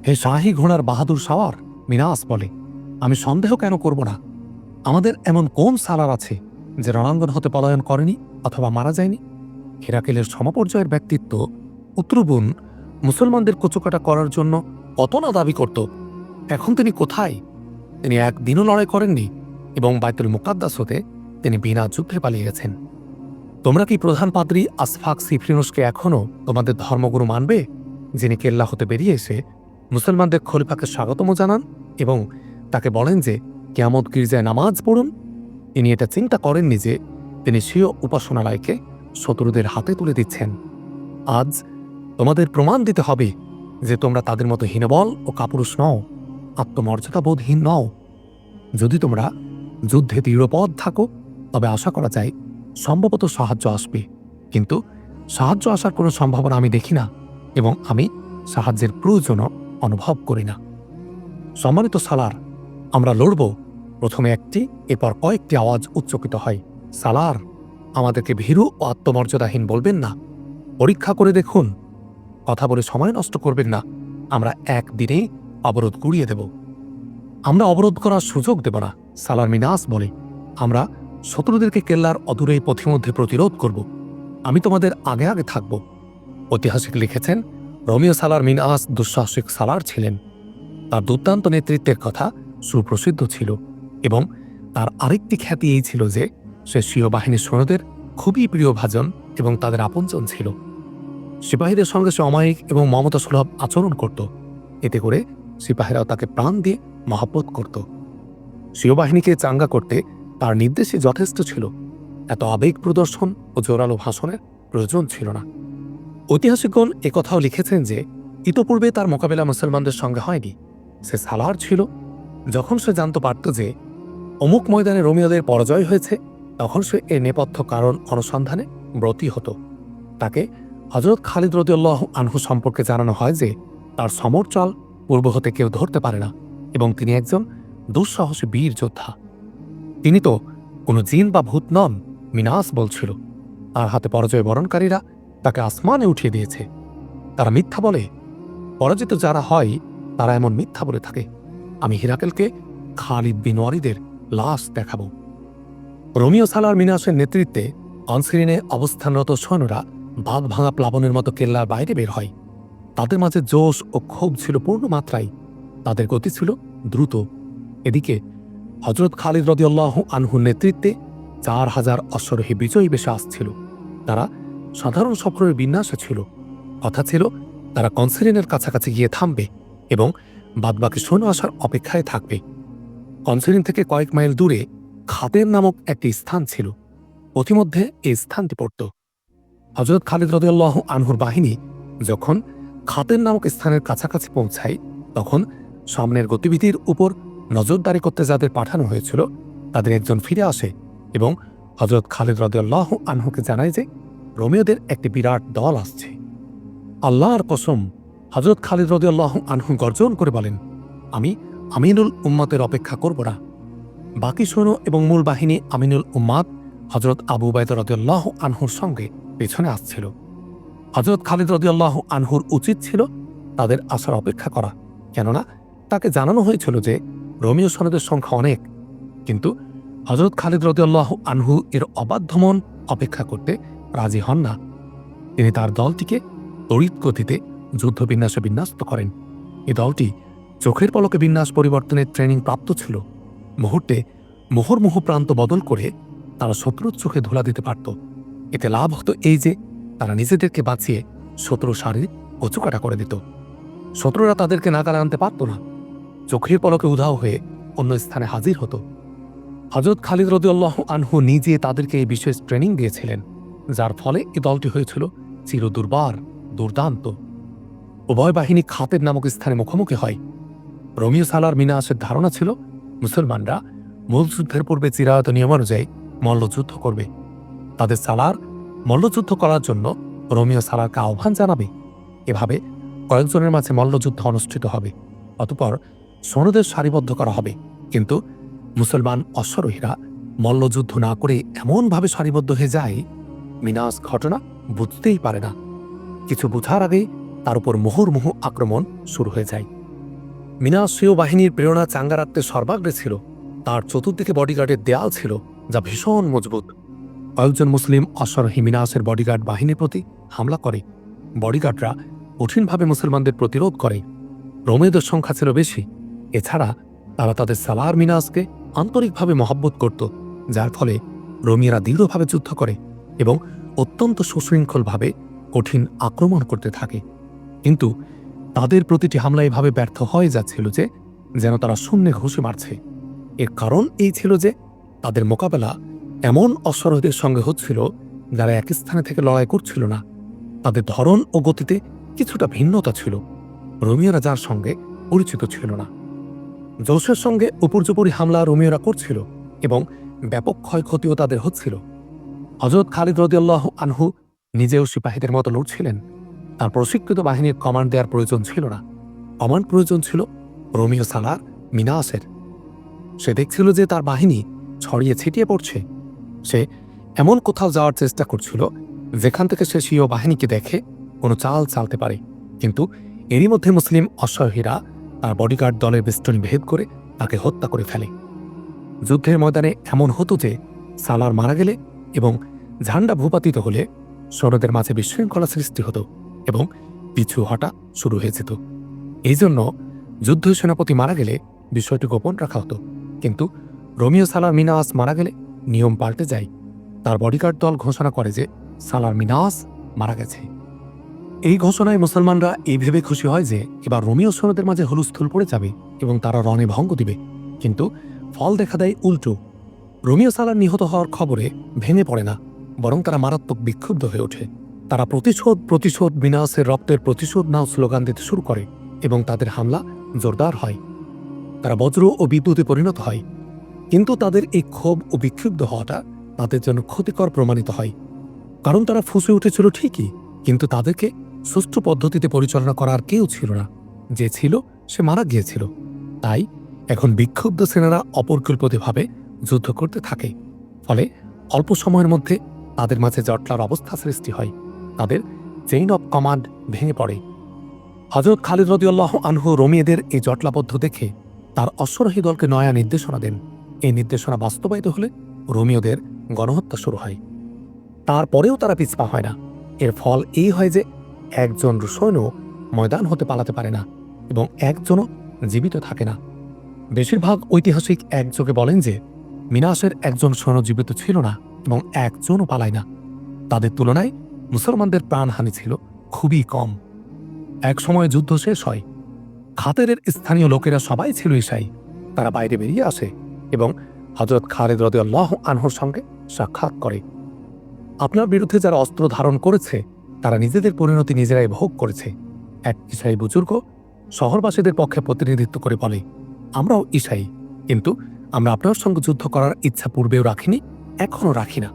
হে শাহী ঘোড়ার বাহাদুর সাওয়ার, মিনাস বলে, আমি সন্দেহ কেন করব না? আমাদের এমন কোন সালার আছে যে রণাঙ্গন হতে পলায়ন করেনি অথবা মারা যায়নি? হেরাকেলের সমপর্যায়ের ব্যক্তিত্ব উত্তরবুন মুসলমানদের কচুকাটা করার জন্য কত না দাবি করত। এখন তিনি কোথায়? তিনি একদিনও লড়াই করেননি এবং বাইতুল মুকাদ্দাস হতে তিনি বিনা যুদ্ধে পালিয়ে গেছেন। তোমরা কি প্রধান পাদ্রী আসফাক সিফরিনুসকে এখনও তোমাদের ধর্মগুরু মানবে, যিনি কেল্লা হতে বেরিয়ে এসে মুসলমানদের খলিফাকে স্বাগতম জানান এবং তাকে বলেন যে কিয়ামত গির্জায় নামাজ পড়ুন? তিনি এটা চিন্তা করেননি যে তিনি স্বীয় উপাসনালয়কে শত্রুদের হাতে তুলে দিচ্ছেন। আজ তোমাদের প্রমাণ দিতে হবে যে তোমরা তাদের মতো হীনবল ও কাপুরুষ নও, আত্মমর্যাদাবোধহীন নও। যদি তোমরা যুদ্ধে দৃঢ়পদ থাকো, তবে আশা করা যায় সম্ভবত সাহায্য আসবে। কিন্তু সাহায্য আসার কোনো সম্ভাবনা আমি দেখি না এবং আমি সাহায্যের প্রয়োজনও অনুভব করি না। সম্মানিত সালার, আমরা লড়ব। প্রথমে একটি, এরপর কয়েকটি আওয়াজ উচ্চকিত হয়। সালার, আমাদেরকে ভীরু ও আত্মমর্যাদাহীন বলবেন না। পরীক্ষা করে দেখুন। কথা বলে সময় নষ্ট করবেন না। আমরা একদিনেই অবরোধ গুড়িয়ে দেব। আমরা অবরোধ করার সুযোগ দেব না, সালার মিনাস বলে। আমরা শত্রুদেরকে কেল্লার অদূরেই পথিমধ্যে প্রতিরোধ করব। আমি তোমাদের আগে আগে থাকব। ঐতিহাসিক লিখেছেন, রোমীয় সালার মিনাস দুঃসাহসিক সালার ছিলেন। তার দুর্দান্ত নেতৃত্বের কথা সুপ্রসিদ্ধ ছিল এবং তার আরেকটি খ্যাতি এই ছিল যে সে স্বীয় বাহিনীর সৈন্যদের খুবই প্রিয়ভাজন এবং তাদের আপনজন ছিল। সিপাহীদের সঙ্গে সে অমায়িক এবং মমতা সুলভ আচরণ করত। এতে করে সিপাহীরাও তাকে প্রাণ দিয়ে মহব্বত করত। স্বীয় বাহিনীকে চাঙ্গা করতে তার নির্দেশই যথেষ্ট ছিল। এত আবেগ প্রদর্শন ও জোরালো ভাষণের প্রয়োজন ছিল না। ঐতিহাসিকগণ একথাও লিখেছেন যে ইতোপূর্বে তার মোকাবেলা মুসলমানদের সঙ্গে হয়নি। সে সালার ছিল। যখন সে জানতে পারত যে অমুক ময়দানে রোমীয়দের পরাজয় হয়েছে, তখন সে এর নেপথ্য কারণ অনুসন্ধানে ব্রতী হতো। তাকে হযরত খালিদ রাদিয়াল্লাহু আনহু সম্পর্কে জানানো হয় যে তার সমর চাল পূর্ব হতে কেউ ধরতে পারে না এবং তিনি একজন দুঃসাহসী বীর যোদ্ধা। তিনি তো কোনো জিন বা ভূত নন, মিনাস বলছিল। তার হাতে পরাজয় বরণকারীরা তাকে আসমানে উঠিয়ে দিয়েছে। তারা মিথ্যা বলে। পরাজিত যারা হয় তারা এমন মিথ্যা বলে থাকে। আমি হিরাকেলকে খালিদ বিন ওয়ালিদের লাশ দেখাব। রোমিও সালার মিনাসের নেতৃত্বে অনসিরিনে অবস্থানরত সৈন্যরা বাঁধ ভাঙা প্লাবনের মতো কেল্লার বাইরে বের হয়। তাদের মাঝে জোশ ও ক্ষোভ ছিল পূর্ণ মাত্রায়। তাদের গতি ছিল দ্রুত। এদিকে হযরত খালিদ রাদিয়াল্লাহু আনহুর নেতৃত্বে 4000 অশ্বারোহী বিজয়ী বেশে আসছিল। তারা সাধারণ সফরের বিন্যাসে ছিল। কথা ছিল তারা কনসিরিনের কাছাকাছি গিয়ে থামবে এবং বাদবাকি সৈন্য আসার অপেক্ষায় থাকবে। কনসিরিন থেকে কয়েক মাইল দূরে খাতের নামক একটি স্থান ছিল। পথিমধ্যে এই স্থানটি পড়ত। হযরত খালিদ রাদিয়াল্লাহু আনহুর বাহিনী যখন খাতের নামক স্থানের কাছাকাছি পৌঁছায়, তখন সামনের গতিবিধির উপর নজরদারি করতে যাদের পাঠানো হয়েছিল তাদের একজন ফিরে আসে এবং হযরত খালিদ রাদিয়াল্লাহু আনহুকে জানায় যে রোমীয়দের একটি বিরাট দল আসছে। আল্লাহর কসম, হযরত খালিদ রাদিয়াল্লাহু আনহু গর্জন করে বলেন, আমি আমিনুল উম্মতের অপেক্ষা করব না। বাকি সৈন্য এবং মূল বাহিনী আমিনুল উম্মাত হযরত আবু উবাইদা রাদিয়াল্লাহু আনহুর সঙ্গে পেছনে আসছিল। হযরত খালিদ রাদিয়াল্লাহু আনহুর উচিত ছিল তাদের আসার অপেক্ষা করা, কেননা তাকে জানানো হয়েছিল যে রোমীয় সৈন্যদের সংখ্যা অনেক। কিন্তু হযরত খালিদ রাদিয়াল্লাহু আনহু এর অবাধ্য মন অপেক্ষা করতে রাজি হন না। তিনি তার দলটিকে তড়িৎ গতিতে যুদ্ধবিন্যাসে বিন্যস্ত করেন। এই দলটি চোখের পলকে বিন্যাস পরিবর্তনের ট্রেনিং প্রাপ্ত ছিল। মুহূর্তে মুহুর্মুহু প্রান্ত বদল করে তারা শত্রুর চোখে ধুলা দিতে পারত। এতে লাভ হতো এই যে তারা নিজেদেরকে বাঁচিয়ে শত্রু শারীরিক কচুকাটা করে দিত। শত্রুরা তাদেরকে নাগালে আনতে পারত না। চোখের পলকে উধাও হয়ে অন্য স্থানে হাজির হতো। হযরত খালিদ রাদিয়াল্লাহু আনহু নিজে তাদেরকে এই বিশেষ ট্রেনিং দিয়েছিলেন, যার ফলে এই দলটি হয়েছিল চিরদুর্বার, দুর্দান্ত। উভয় বাহিনী খাতের নামক স্থানে মুখোমুখি হয়। রোমীয় সালার মিনাসের ধারণা ছিল মুসলমানরা মূল যুদ্ধের পূর্বে চিরায়ত নিয়মানুযায়ী মল্লযুদ্ধ করবে। তাদের সালার মল্লযুদ্ধ করার জন্য রোমীয় সালারকে আহ্বান জানাবে। এভাবে কয়েকজনের মাঝে মল্লযুদ্ধ অনুষ্ঠিত হবে। অতঃপর সৈন্যদের সারিবদ্ধ করা হবে। কিন্তু মুসলমান অশ্বারোহীরা মল্লযুদ্ধ না করে এমনভাবে সারিবদ্ধ হয়ে যায়, মিনাস ঘটনা বুঝতেই পারে না। কিছু বোঝার আগেই তার উপর মুহুর্মুহু আক্রমণ শুরু হয়ে যায়। মিনাস স্বীয় বাহিনীর প্রেরণা চাঙ্গা রাখতে সর্বাগ্রে ছিল। তার চতুর্দিকে বডিগার্ডের দেয়াল ছিল, যা ভীষণ মজবুত। কয়েকজন মুসলিম অশ্বারোহী মিনাসের বডিগার্ড বাহিনীর প্রতি হামলা করে। বডিগার্ডরা কঠিনভাবে মুসলমানদের প্রতিরোধ করে। রোমীয়দের সংখ্যা ছিল বেশি। এছাড়া তারা তাদের সালার মিনাসকে আন্তরিকভাবে মহব্বত করত, যার ফলে রোমীয়রা দৃঢ়ভাবে যুদ্ধ করে এবং অত্যন্ত সুশৃঙ্খলভাবে কঠিন আক্রমণ করতে থাকে। কিন্তু তাদের প্রতিটি হামলা এভাবে ব্যর্থ হয়ে যাচ্ছিল যে যেন তারা শূন্যে ঘুষি মারছে। এর কারণ এই ছিল যে তাদের মোকাবেলা এমন অশ্বারোহীদের সঙ্গে হচ্ছিল যারা এক স্থানে থেকে লড়াই করছিল না। তাদের ধরন ও গতিতে কিছুটা ভিন্নতা ছিল। রোমীয়রা যার সঙ্গে পরিচিত ছিল না। জোশের সঙ্গে উপর্যুপরি হামলা রোমীয়রা করছিল এবং ব্যাপক ক্ষয়ক্ষতিও তাদের হচ্ছিল। হযরত খালিদ রাদিয়াল্লাহু আনহু নিজেও সিপাহীদের মতো লড়ছিলেন। তার প্রশিক্ষিত বাহিনীর কমান্ড দেওয়ার প্রয়োজন ছিল না। কমান্ড প্রয়োজন ছিল রোমীয় সালার মিনাসের। সে দেখছিল যে তার বাহিনী ছড়িয়ে ছিটিয়ে পড়ছে। সে এমন কোথাও যাওয়ার চেষ্টা করছিল যেখান থেকে সে স্বীয় বাহিনীকে দেখে কোনো চাল চালতে পারে। কিন্তু এরই মধ্যে মুসলিম অশ্বারোহীরা তার বডিগার্ড দলের বেষ্টনী ভেদ করে তাকে হত্যা করে ফেলে। যুদ্ধের ময়দানে এমন হতো যে সালার মারা গেলে এবং ঝান্ডা ভূপাতিত হলে সৈন্যদের মাঝে বিশৃঙ্খলা সৃষ্টি হতো এবং পিছু হটা শুরু হয়ে যেত। এই জন্য যুদ্ধ সেনাপতি মারা গেলে বিষয়টি গোপন রাখা হতো। কিন্তু রোমীয় সালার মিনাস মারা গেলে নিয়ম পাল্টে যায়। তার বডিগার্ড দল ঘোষণা করে যে সালার মিনাস মারা গেছে। এই ঘোষণায় মুসলমানরা এই ভেবে খুশি হয় যে এবার রোমীয় সৈন্যদের মাঝে হুলস্থুল পড়ে যাবে এবং তারা রণে ভঙ্গ দিবে। কিন্তু ফল দেখা দেয় উল্টো। রোমীয় সালার নিহত হওয়ার খবরে ভেঙে পড়ে না, বরং তারা মারাত্মক বিক্ষুব্ধ হয়ে ওঠে। তারা প্রতিশোধ প্রতিশোধ বিনাশের রক্তের প্রতিশোধ নাও স্লোগান দিতে শুরু করে এবং তাদের হামলা জোরদার হয়। তারা বজ্র ও বিদ্যুতে পরিণত হয়, কিন্তু তাদের এই ক্ষোভ ও বিক্ষুব্ধ হওয়াটা তাদের জন্য ক্ষতিকর প্রমাণিত হয়। কারণ তারা ফুঁসে উঠেছিল ঠিকই, কিন্তু তাদেরকে সুষ্ঠু পদ্ধতিতে পরিচালনা করার কেউ ছিল না। যে ছিল সে মারা গিয়েছিল। তাই এখন বিক্ষুব্ধ সেনারা অপরিকল্পিতভাবে যুদ্ধ করতে থাকে। ফলে অল্প সময়ের মধ্যে তাদের মাঝে জটলার অবস্থা সৃষ্টি হয়। তাদের চেইন অব কমান্ড ভেঙে পড়ে। হযরত খালিদ রাদিয়াল্লাহু আনহু রোমীয়দের এই জটলাবদ্ধ দেখে তার অশ্বারোহী দলকে নয়া নির্দেশনা দেন। এই নির্দেশনা বাস্তবায়িত হলে রোমীয়দের গণহত্যা শুরু হয়। তারপরেও তারা পিছপা হয় না। এর ফল এই হয় যে একজন সৈন্য ময়দান হতে পালাতে পারে না এবং একজনও জীবিত থাকে না। বেশিরভাগ ঐতিহাসিক একযোগে বলেন যে মিনাসের একজন সৈন্য জীবিত ছিল না এবং একজনও পালায় না। তাদের তুলনায় মুসলমানদের প্রাণহানি ছিল খুবই কম। এক সময় যুদ্ধ শেষ হয়। খাতেরের স্থানীয় লোকেরা সবাই ছিল ঈশাই। তারা বাইরে বেরিয়ে আসে এবং হযরত খালিদ রাদিয়াল্লাহু আনহুর সঙ্গে সাক্ষাৎ করে। আপনার বিরুদ্ধে যারা অস্ত্র ধারণ করেছে তারা নিজেদের পরিণতি নিজেরাই ভোগ করেছে। এক ঈশাই বুজুর্গ শহরবাসীদের পক্ষে প্রতিনিধিত্ব করে বলে, আমরাও ঈশাই, কিন্তু আমরা আপনার সঙ্গে যুদ্ধ করার ইচ্ছা পূর্বেও রাখিনি, এখনও রাখি না।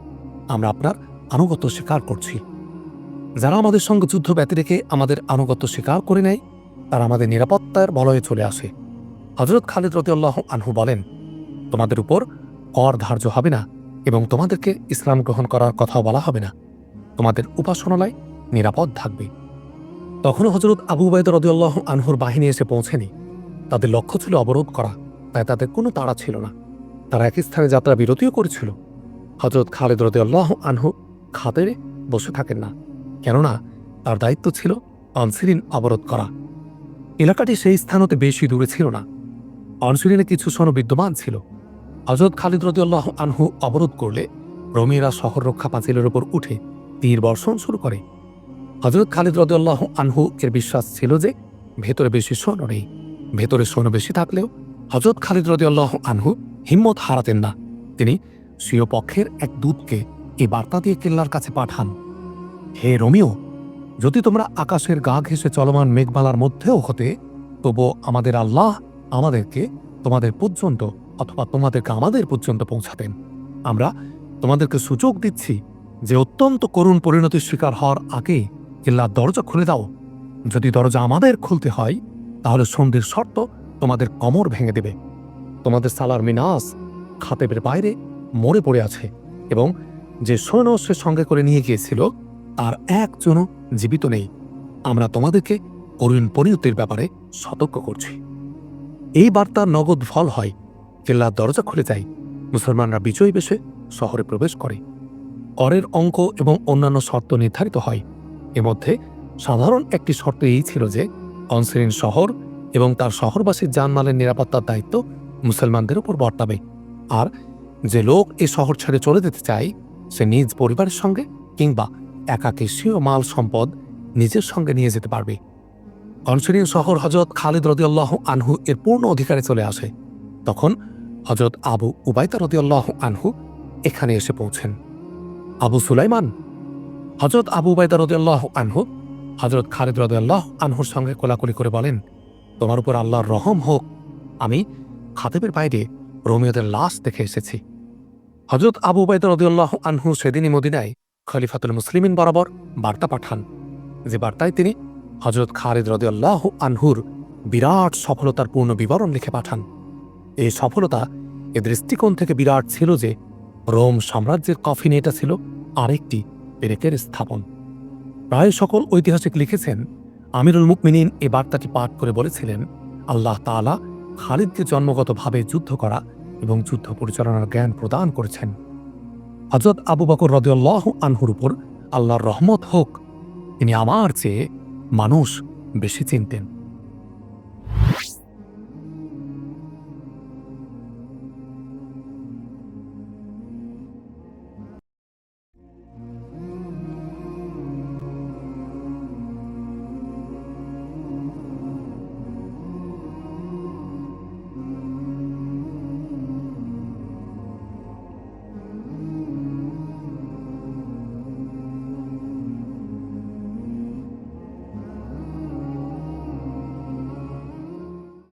আমরা আপনার আনুগত্য স্বীকার করছি। যারা আমাদের সঙ্গে যুদ্ধ ব্যতি রেখে আমাদের আনুগত্য স্বীকার করে নেয় তারা আমাদের নিরাপত্তার বলয়ে চলে আসে। হযরত খালিদ রাদিয়াল্লাহু আনহু বলেন, তোমাদের উপর কর ধার্য হবে না এবং তোমাদেরকে ইসলাম গ্রহণ করার কথাও বলা হবে না। তোমাদের উপাসনালয় নিরাপদ থাকবে। তখনও হযরত আবু উবাইদা রাদিয়াল্লাহু আনহুর বাহিনী এসে পৌঁছেনি। তাদের লক্ষ্য ছিল অবরোধ করা, তাই তাদের কোনো তাড়া ছিল না। তারা এক স্থানে যাত্রা বিরতিও করেছিল। হযরত খালিদ রাদিয়াল্লাহু আনহু খাতেরে বসে থাকেন না, কেননা তার দায়িত্ব ছিল অনসিরিন অবরোধ করা। এলাকাটি সেই স্থান হতে বেশি দূরে ছিল না। অনসিরিনে কিছু সৈন্য বিদ্যমান ছিল। হযরত খালিদ রাদিয়াল্লাহু আনহু অবরোধ করলে রোমীয়রা শহর রক্ষা পাঁচিলের উপর উঠে তীর বর্ষণ শুরু করে। হযরত খালিদ রাদিয়াল্লাহু আনহু এর বিশ্বাস ছিল যে ভেতরে বেশি সৈন্য নেই। ভেতরে সৈন্য বেশি থাকলেও হযরত খালিদ রাদিয়াল্লাহু আনহু হিম্মত হারাতেন না। তিনি স্বীয় পক্ষের এক দূতকে এই বার্তা দিয়ে কেল্লার কাছে পাঠান, হে রোমীয়, যদি তোমরা আকাশের গা ঘেঁষে চলমান মেঘমালার মধ্যেও হতে, তবুও আমাদের আল্লাহ আমাদেরকে তোমাদের পর্যন্ত অথবা তোমাদেরকে আমাদের পর্যন্ত পৌঁছাতেন। আমরা তোমাদেরকে সুযোগ দিচ্ছি যে অত্যন্ত করুণ পরিণতির শিকার হওয়ার আগে কেল্লার দরজা খুলে দাও। যদি দরজা আমাদের খুলতে হয় তাহলে সন্ধির শর্ত তোমাদের কোমর ভেঙে দেবে। তোমাদের সালার মিনাস খাতেবের বাইরে মরে পড়ে আছে এবং যে সৈন্য সে সঙ্গে করে নিয়ে গিয়েছিল তার একজনও জীবিত নেই। আমরা তোমাদেরকে করুণ পরিণতির ব্যাপারে সতর্ক করছি। এই বার্তার নগদ ফল হয়। কেল্লার দরজা খুলে যায়। মুসলমানরা বিজয়ী বেশে শহরে প্রবেশ করে। করের অঙ্ক এবং অন্যান্য শর্ত নির্ধারিত হয়। এর মধ্যে সাধারণ একটি শর্ত এই ছিল যে অনসিরিন শহর এবং তার শহরবাসীর জানমালের নিরাপত্তার দায়িত্ব মুসলমানদের উপর বর্তাবে। আর যে লোক এ শহর ছেড়ে চলে যেতে চায় সে নিজ পরিবারের সঙ্গে কিংবা একাকী স্বীয় মাল সম্পদ নিজের সঙ্গে নিয়ে যেতে পারবে। অনসিরিন শহর হযরত খালিদ রাদিয়াল্লাহু আনহু এর পূর্ণ অধিকারে চলে আসে। তখন হযরত আবু উবাইদা রাদিয়াল্লাহু আনহু এখানে এসে পৌঁছেন। আবু সুলাইমান, হযরত আবু উবাইদা রাদিয়াল্লাহু আনহু হযরত খালিদ রাদিয়াল্লাহু আনহুর সঙ্গে কোলাকুলি করে বলেন, তোমার উপর আল্লাহর রহম হোক, আমি খাতেবের বাইরে রোমীয়দের লাশ দেখে এসেছি। হযরত আবু উবাইদা রাদিয়াল্লাহু আনহু সেদিনই মদিনায় খলিফাতুল মুসলিমিন বরাবর বার্তা পাঠান, যে বার্তায় তিনি হযরত খালিদ রাদিয়াল্লাহু আনহুর বিরাট সফলতার পূর্ণ বিবরণ লিখে পাঠান। এই সফলতা এ দৃষ্টিকোণ থেকে বিরাট ছিল যে রোম সাম্রাজ্যের কফিনে এটা ছিল আরেকটি পেরেকের স্থাপন। প্রায় সকল ঐতিহাসিক লিখেছেন আমিরুল মুমিনিন এ বার্তাটি পাঠ করে বলেছিলেন, আল্লাহ তাআলা খালিদকে জন্মগতভাবে যুদ্ধ করা এবং যুদ্ধ পরিচালনার জ্ঞান প্রদান করেছেন। হযরত আবু বকর রাদিয়াল্লাহু আনহুর উপর আল্লাহর রহমত হোক, তিনি আমার চেয়ে মানুষ বেশি চিনতেন।